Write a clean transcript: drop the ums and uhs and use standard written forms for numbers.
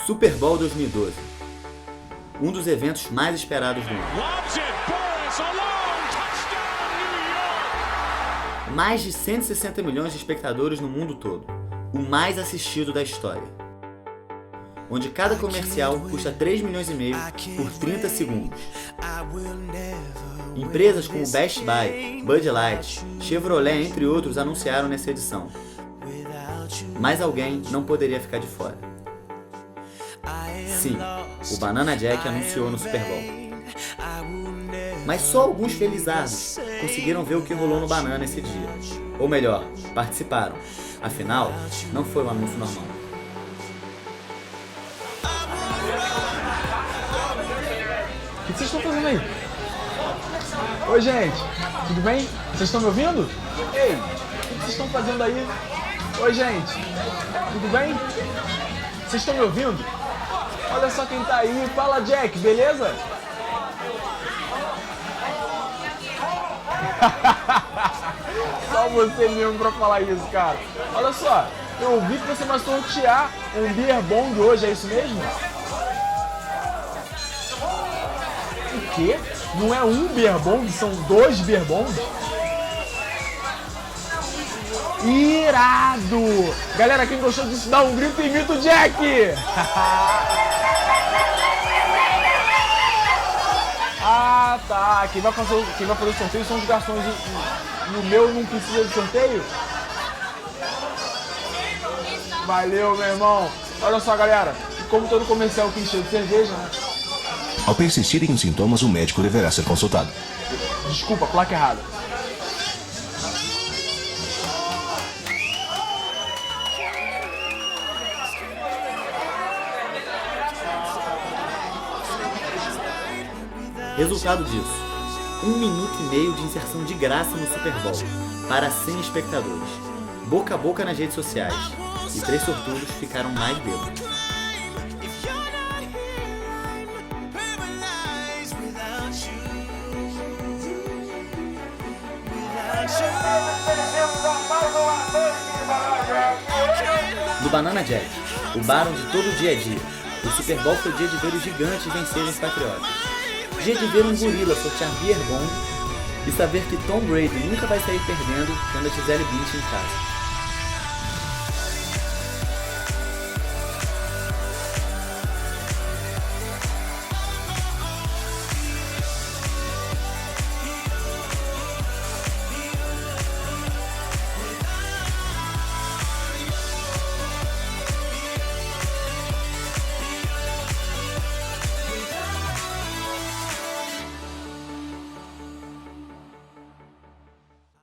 Super Bowl 2012. Um dos eventos mais esperados do ano. Mais de 160 milhões de espectadores no mundo todo. O mais assistido da história. Onde cada comercial custa 3,5 milhões por 30 segundos. Empresas como Best Buy, Bud Light, Chevrolet, entre outros, anunciaram nessa edição. Mas alguém não poderia ficar de fora. Sim, o Banana Jack anunciou no Super Bowl. Mas só alguns felizardos conseguiram ver o que rolou no Banana esse dia. Ou melhor, participaram. Afinal, não foi um anúncio normal. O que vocês estão fazendo aí? Oi, gente. Tudo bem? Vocês estão me ouvindo? Ei, o que vocês estão fazendo aí? Oi, gente. Tudo bem? Vocês estão me ouvindo? Olha só quem tá aí. Fala, Jack, beleza? Só você mesmo pra falar isso, cara. Olha só, eu ouvi que você vai sortear um Beer Bong hoje, é isso mesmo? O quê? Não é um Beer Bong, são 2 Beer Bongs? Irado! Galera, quem gostou disso, dá um grito e imita o Jack! Ah, tá. Quem vai fazer o sorteio são os garçons e o meu não precisa de sorteio? Valeu, meu irmão. Olha só, galera. Como todo comercial que encheu de cerveja, né? Ao persistirem os sintomas, o médico deverá ser consultado. Desculpa, placa errada. Resultado disso: 1,5 minuto de inserção de graça no Super Bowl, para 100 espectadores, boca a boca nas redes sociais, e 3 sortudos ficaram mais bêbados. Do Banana Jack, o bar onde todo dia é dia, o Super Bowl foi dia de ver os gigantes vencerem os patriotas. Dia de ver um gorila sortear Beer Bong e saber que Tom Brady nunca vai sair perdendo tendo a Gisele Bündchen em casa.